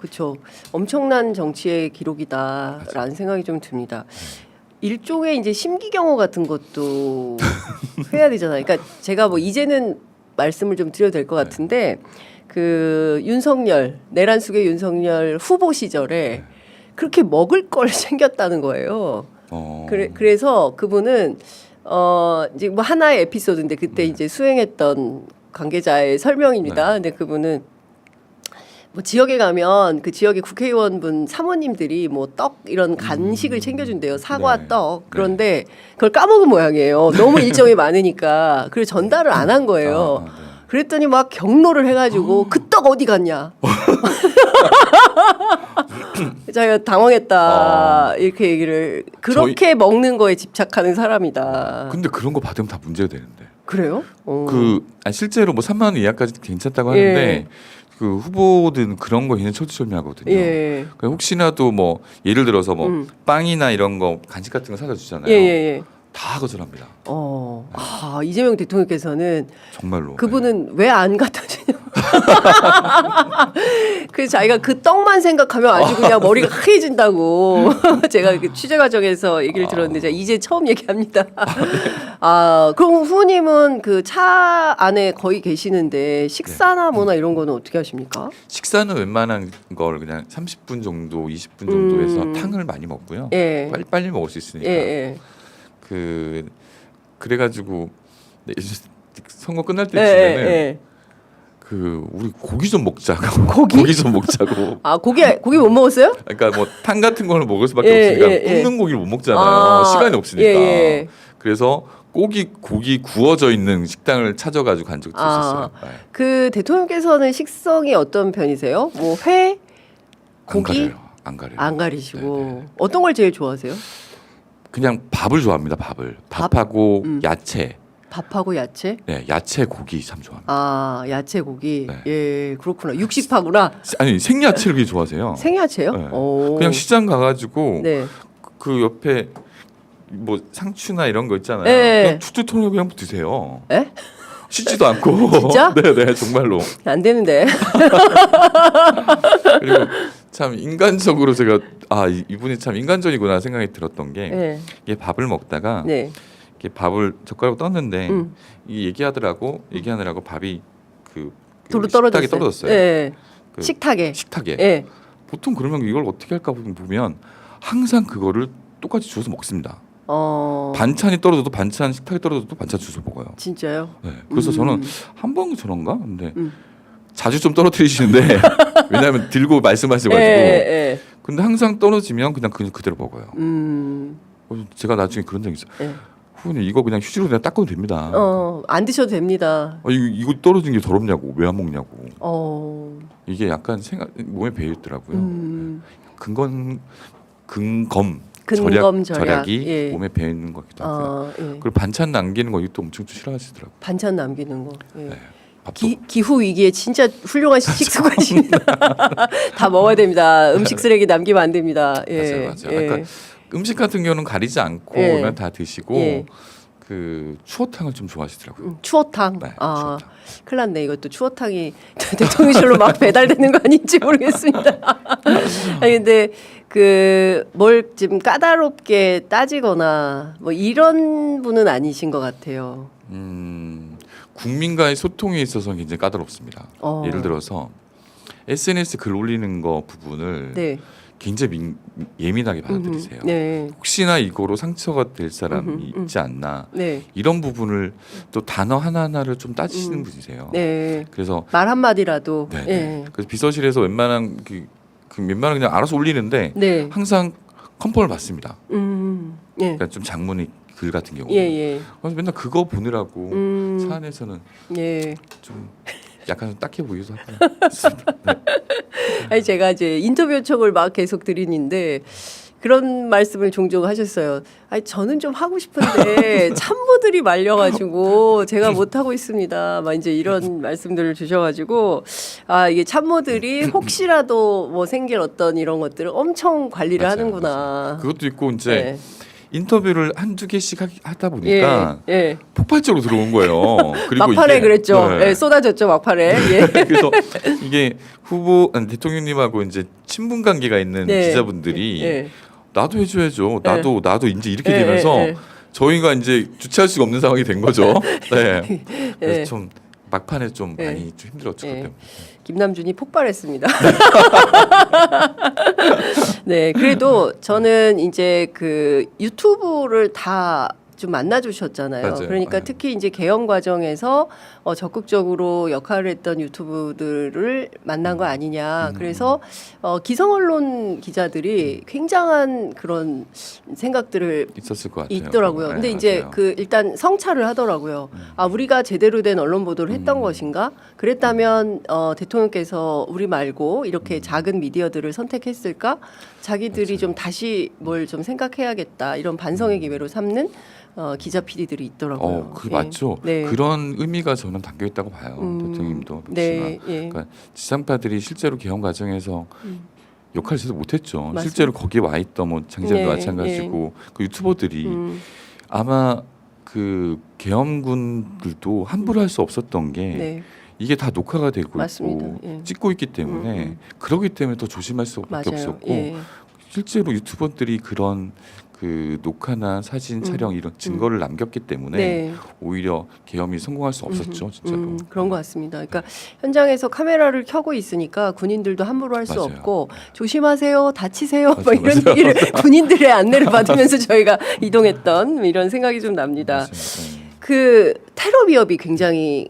그렇죠. 엄청난 정치의 기록이다라는 생각이 좀 듭니다. 일종의 이제 심기경호 같은 것도 해야 되잖아요. 그러니까 제가 뭐 이제는 말씀을 좀 드려도 될 것 같은데 그 윤석열 내란 속의 윤석열 후보 시절에 그렇게 먹을 걸 챙겼다는 거예요. 그래서 그분은 이제 뭐 하나의 에피소드인데 그때 이제 수행했던 관계자의 설명입니다. 근데 그분은 뭐 지역에 가면 그 지역의 국회의원분 사모님들이 뭐 떡 이런 간식을 챙겨준대요. 사과, 떡. 그런데 그걸 까먹은 모양이에요. 너무 일정이 많으니까. 그래서 전달을 안 한 거예요. 그랬더니 막 경로를 해가지고 그 떡 어디 갔냐. 자기가 당황했다 이렇게 얘기를 그렇게 먹는 거에 집착하는 사람이다. 근데 그런 거 받으면 다 문제가 되는데. 그래요? 실제로 뭐 3만 원 이하까지 괜찮다고 하는데 그 후보들은 그런 거 굉장히 철두철미하거든요. 그러니까 혹시나도 뭐 예를 들어서 뭐 빵이나 이런 거 간식 같은 거 사다 주잖아요. 다 거절합니다. 이재명 대통령께서는 정말로 그분은 왜 안 갖다 주냐. 그래서 자기가 그 떡만 생각하면 아주 그냥 머리가 하얘진다고 제가 그 취재 과정에서 얘기를 들었는데 제가 이제 처음 얘기합니다. 그럼 후보님은 그 차 안에 거의 계시는데 식사나 뭐나 이런 거는 어떻게 하십니까? 식사는 웬만한 걸 그냥 30분 정도, 20분 정도 해서 탕을 많이 먹고요. 빨리 먹을 수 있으니까. 그래가지고 선거 끝날 때쯤에는 우리 고기 좀 먹자고. 고기 좀 먹자고. 고기 못 먹었어요? 그러니까 뭐 탕 같은 거는 먹을 수밖에 없으니까 굽는 고기를 못 먹잖아요. 시간이 없으니까. 그래서 고기 구워져 있는 식당을 찾아가지고 간 적도 있었어요. 그 대통령께서는 식성이 어떤 편이세요? 뭐 회, 고기? 안 가려요. 안 가리시고. 어떤 걸 제일 좋아하세요? 그냥 밥을 좋아합니다. 밥하고 야채. 밥하고 야채? 네, 야채 고기 참 좋아합니다. 야채 고기. 예, 그렇구나. 육식파구나. 아니 생야채를 그렇게 좋아하세요. 생야채요? 네. 그냥 시장 가가지고 네. 그 옆에 뭐 상추나 이런 거 있잖아요. 그냥 툭툭 털어 그냥 드세요. 에? 씻지도 않고. 진짜? 네네 정말로. 안 되는데. 그리고 참 인간적으로 제가 이분이 참 인간적이구나 생각이 들었던 게 이게 밥을 먹다가 이게 밥을 젓가락으로 떴는데 이 얘기하느라고 밥이 식탁에 떨어졌어요. 식탁에. 보통 그러면 이걸 어떻게 할까 보면 항상 그거를 똑같이 주워서 먹습니다. 반찬이 떨어져도 식탁에 떨어져도 반찬 주워 먹어요. 진짜요? 네. 그래서 저는 한 번 저런가? 근데 자주 좀 떨어뜨리시는데 왜냐하면 들고 말씀하셔가지고. 근데 항상 떨어지면 그냥 그대로 먹어요. 제가 나중에 그런 적이 있어요. 후보님 이거 그냥 휴지로 그냥 닦아도 됩니다. 안 드셔도 됩니다. 이거 떨어진 게 더럽냐고 왜 안 먹냐고. 이게 약간 몸에 배어 있더라고요. 절약이 몸에 배어 있는 것 같기도 하고요. 그리고 반찬 남기는 거 이것도 엄청 싫어하시더라고요. 반찬 남기는 거. 네. 기후 위기에 진짜 훌륭한 식습관입니다. 다 먹어야 됩니다. 음식 쓰레기 남기면 안 됩니다. 맞아요. 그러니까 음식 같은 경우는 가리지 않고 그냥 다 드시고 그 추어탕을 좀 좋아하시더라고요. 추어탕. 네, 추어탕. 큰일 났네. 이것도 추어탕이 대통령실로 막 배달되는 거 아닌지 모르겠습니다. 근데 뭘 지금 까다롭게 따지거나 뭐 이런 분은 아니신 것 같아요. 국민과의 소통에 있어서는 굉장히 까다롭습니다. 예를 들어서 SNS 글 올리는 거 부분을 굉장히 예민하게 받아들이세요. 혹시나 이거로 상처가 될 사람이 있지 않나 이런 부분을 또 단어 하나하나를 좀 따지시는 분이세요. 그래서 말 한마디라도 그래서 비서실에서 웬만한 웬만한 그냥 알아서 올리는데 항상 컨펌을 받습니다. 그러니까 좀 장문의 글 같은 경우. 그래서 맨날 그거 보느라고 사안에서는 좀 약간 딱해 보이기도 하고요. 아니 제가 이제 인터뷰 요청을 막 계속 드리는데 그런 말씀을 종종 하셨어요. 아니 저는 좀 하고 싶은데 참모들이 말려가지고 제가 못 하고 있습니다. 막 이제 이런 말씀들을 주셔가지고 이게 참모들이 혹시라도 뭐 생길 어떤 이런 것들을 엄청 관리를 하는구나. 그것도 있고 이제 인터뷰를 한두 개씩 하다 보니까 폭발적으로 들어온 거예요. 그리고 막판에 이게, 그랬죠. 쏟아졌죠 막판에. 그래서 이게 대통령님하고 이제 친분 관계가 있는 기자분들이 나도 해줘야죠. 나도 이제 이렇게 되면서 저희가 이제 주체할 수가 없는 상황이 된 거죠. 네. 그래서 좀 막판에 좀 많이 좀 힘들었죠. 그때. 김남준이 폭발했습니다. 네, 그래도 저는 이제 그 유튜브를 다 좀 만나주셨잖아요. 맞아요. 그러니까 특히 이제 개헌 과정에서 적극적으로 역할을 했던 유튜브들을 만난 거 아니냐. 그래서 기성 언론 기자들이 굉장한 그런 생각들을 있었을 것 같아요. 있더라고요. 근데 이제 맞아요. 그 일단 성찰을 하더라고요. 아, 우리가 제대로 된 언론 보도를 했던 것인가? 그랬다면 대통령께서 우리 말고 이렇게 작은 미디어들을 선택했을까? 자기들이 좀 다시 뭘 좀 생각해야겠다. 이런 반성의 기회로 삼는 기자 PD들이 있더라고요. 그 맞죠. 그런 의미가 저는 담겨 있다고 봐요. 대통령님도 역시나. 그러니까 지상파들이 실제로 개헌 과정에서 역할을 제대로 못했죠. 맞습니다. 실제로 거기에 와 있던 뭐 장기자도 마찬가지고 그 유튜버들이 아마 그 계엄군들도 함부로 할 수 없었던 게 이게 다 녹화가 되고 맞습니다. 있고 찍고 있기 때문에 그러기 때문에 더 조심할 수밖에 없었고 실제로 유튜버들이 그런 그 녹화나 사진 촬영 이런 증거를 남겼기 때문에 오히려 계엄이 성공할 수 없었죠, 진짜로. 그런 것 같습니다. 그러니까 현장에서 카메라를 켜고 있으니까 군인들도 함부로 할 수 맞아요. 없고 조심하세요, 다치세요, 막 맞아요. 이런 얘기를 군인들의 안내를 받으면서 저희가 이동했던 이런 생각이 좀 납니다. 맞아요. 그 테러 위협이 굉장히